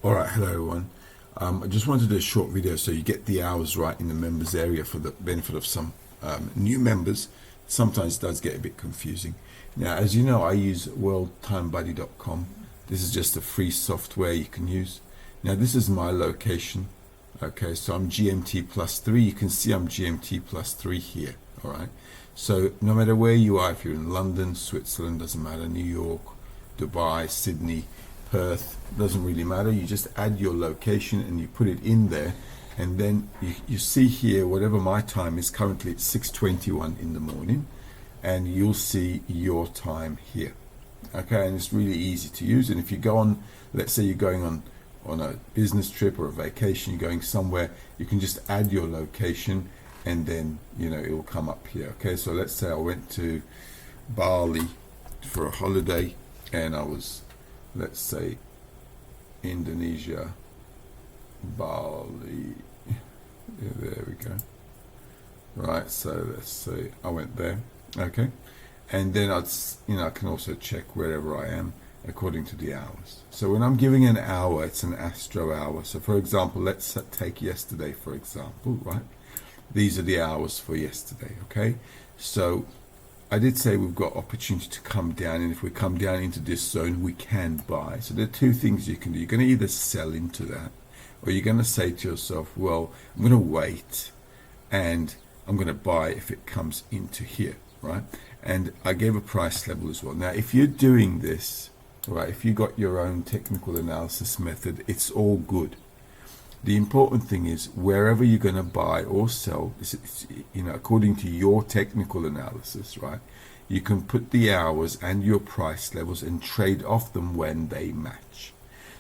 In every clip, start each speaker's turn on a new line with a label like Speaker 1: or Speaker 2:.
Speaker 1: All right, hello everyone. I just wanted to do a short video so you get the hours right in the members area for the benefit of some new members. Sometimes it does get a bit confusing. Now, as you know, I use worldtimebuddy.com. This is just a free software you can use. Now, this is my location. Okay, so I'm GMT +3. You can see I'm GMT +3 here. All right. So no matter where you are, if you're in London, Switzerland, doesn't matter, New York, Dubai, Sydney, Perth, doesn't really matter. You just add your location and you put it in there, and then you see here whatever my time is. Currently it's 6:21 in the morning, and you'll see your time here. Okay, and it's really easy to use. And if you go on, let's say you're going on a business trip or a vacation, you're going somewhere, you can just add your location, and then it will come up here. Okay, so let's say I went to Bali for a holiday, and I was, let's say, Indonesia, Bali. Yeah, there we go. Right, so let's say I went there. Okay, and then I can also check wherever I am according to the hours. So when I'm giving an hour, it's an astro hour. So for example, let's take yesterday for example, right? These are the hours for yesterday. Okay, so I did say we've got opportunity to come down, and if we come down into this zone, we can buy. So there are two things you can do. You're going to either sell into that, or you're going to say to yourself, well, I'm going to wait and I'm going to buy if it comes into here, right? And I gave a price level as well. Now, if you're doing this, right, if you got your own technical analysis method, it's all good. The important thing is wherever you're going to buy or sell, according to your technical analysis, right, you can put the hours and your price levels and trade off them when they match.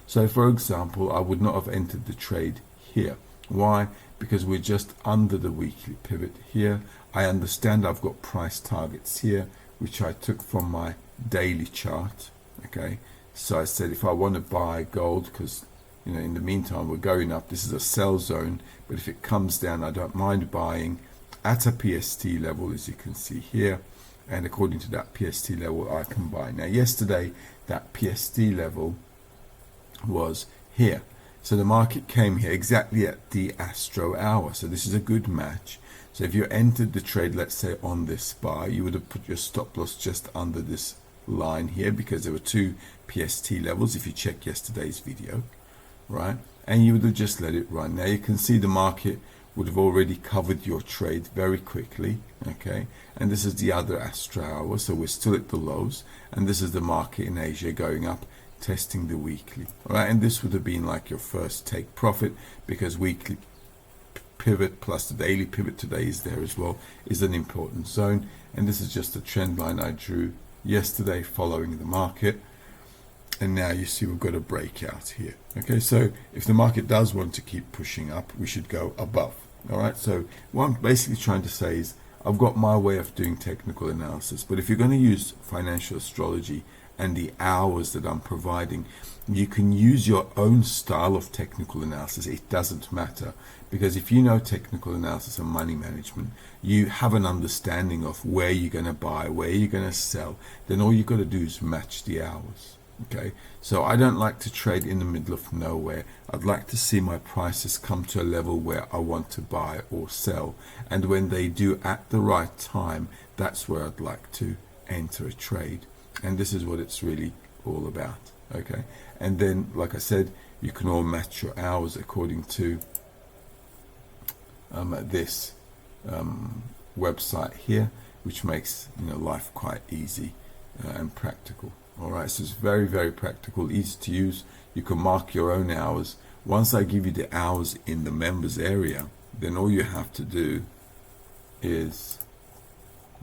Speaker 1: So for example, I would not have entered the trade here. Why? Because we're just under the weekly pivot here. I understand I've got price targets here, which I took from my daily chart. Okay, so I said if I want to buy gold, because in the meantime, we're going up. This is a sell zone, but if it comes down, I don't mind buying at a PST level, as you can see here. And according to that PST level, I can buy. Now, yesterday, that PST level was here. So the market came here exactly at the astro hour. So this is a good match. So if you entered the trade, let's say on this bar, you would have put your stop loss just under this line here, because there were two PST levels if you check yesterday's video. Right, and you would have just let it run. Now you can see the market would have already covered your trade very quickly. Okay, and this is the other astro hour, so we're still at the lows, and this is the market in Asia going up, testing the weekly. All right, and this would have been like your first take profit, because weekly pivot plus the daily pivot today is there as well, is an important zone. And this is just a trend line I drew yesterday following the market. And now you see we've got a breakout here. Okay, so if the market does want to keep pushing up, we should go above. All right, so what I'm basically trying to say is I've got my way of doing technical analysis, but if you're going to use financial astrology and the hours that I'm providing, you can use your own style of technical analysis. It doesn't matter, because if you know technical analysis and money management, you have an understanding of where you're going to buy, where you're going to sell. Then all you've got to do is match the hours. Okay, so I don't like to trade in the middle of nowhere. I'd like to see my prices come to a level where I want to buy or sell, and when they do at the right time, that's where I'd like to enter a trade. And this is what it's really all about. Okay, and then like I said, you can all match your hours according to this website here, which makes life quite easy and practical. All right, so it's very, very practical, easy to use. You can mark your own hours. Once I give you the hours in the members area, then all you have to do is,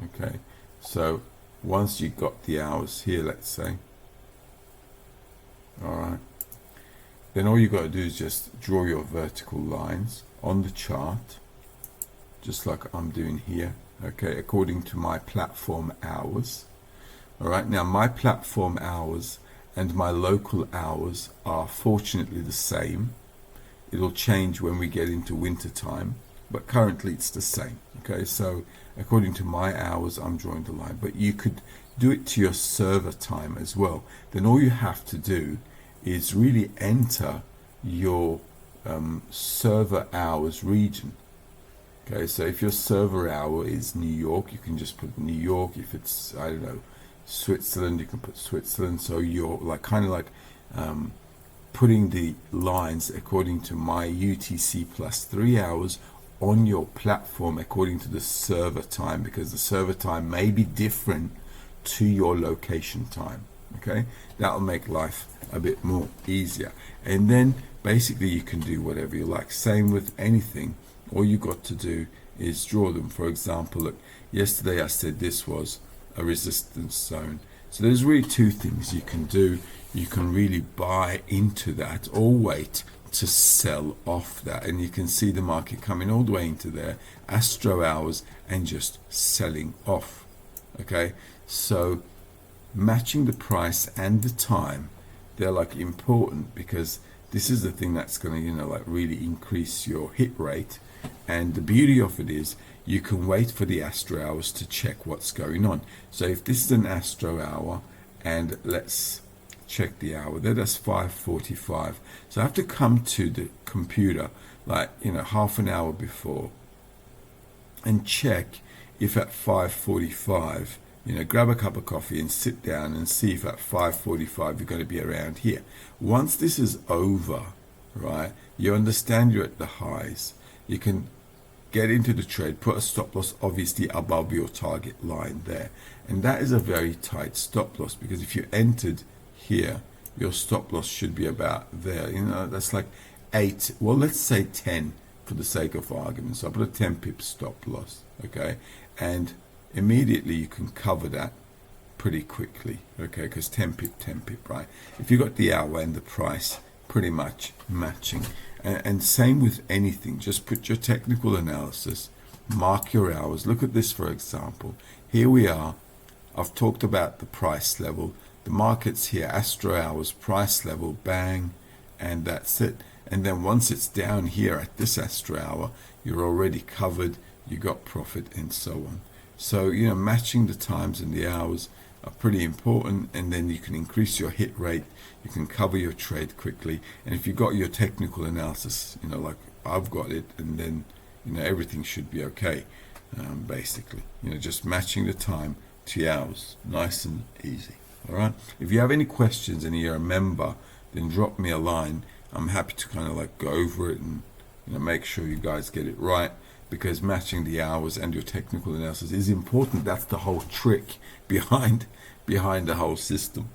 Speaker 1: okay, so once you got the hours here, let's say, all right, then all you got to do is just draw your vertical lines on the chart, just like I'm doing here, okay, according to my platform hours. All right, now my platform hours and my local hours are fortunately the same. It'll change when we get into winter time, but currently it's the same. Okay, so according to my hours, I'm drawing the line, but you could do it to your server time as well. Then all you have to do is really enter your server hours region. Okay, so if your server hour is New York, you can just put New York. If it's, I don't know, Switzerland, you can put Switzerland. So you're like kind of like putting the lines according to my UTC plus 3 hours on your platform according to the server time, because the server time may be different to your location time. Okay, that'll make life a bit more easier. And then basically you can do whatever you like. Same with anything. All you got to do is draw them. For example, look, yesterday I said this was a resistance zone. So there's really two things you can do. You can really buy into that or wait to sell off that. And you can see the market coming all the way into there, Astro hours, and just selling off. Okay, so matching the price and the time, they're like important, because this is the thing that's going to, you know, like really increase your hit rate. And the beauty of it is you can wait for the Astro hours to check what's going on. So if this is an Astro hour, and let's check the hour there, that's 5:45. So I have to come to the computer like, you know, half an hour before and check if at 5:45, you know, grab a cup of coffee and sit down and see if at 5:45 you're going to be around here. Once this is over, right, you understand you're at the highs. You can get into the trade, put a stop loss obviously above your target line there. And that is a very tight stop loss, because if you entered here, your stop loss should be about there. You know, that's like 8, well, let's say 10 for the sake of argument. So I put a 10 pip stop loss, okay? And immediately you can cover that pretty quickly, okay? Because 10 pip, right? If you got the hour and the price pretty much matching. And same with anything, just put your technical analysis, mark your hours. Look at this, for example. Here we are. I've talked about the price level. The market's here, Astro hours, price level, bang, and that's it. And then once it's down here at this Astro hour, you're already covered, you got profit, and so on. So, you know, matching the times and the hours are pretty important, and then you can increase your hit rate, you can cover your trade quickly. And if you got your technical analysis, you know, like I've got it, and then, you know, everything should be okay, basically. You know, just matching the time to the hours, nice and easy. All right. If you have any questions and you're a member, then drop me a line. I'm happy to kind of like go over it and, you know, make sure you guys get it right, because matching the hours and your technical analysis is important. That's the whole trick behind the whole system.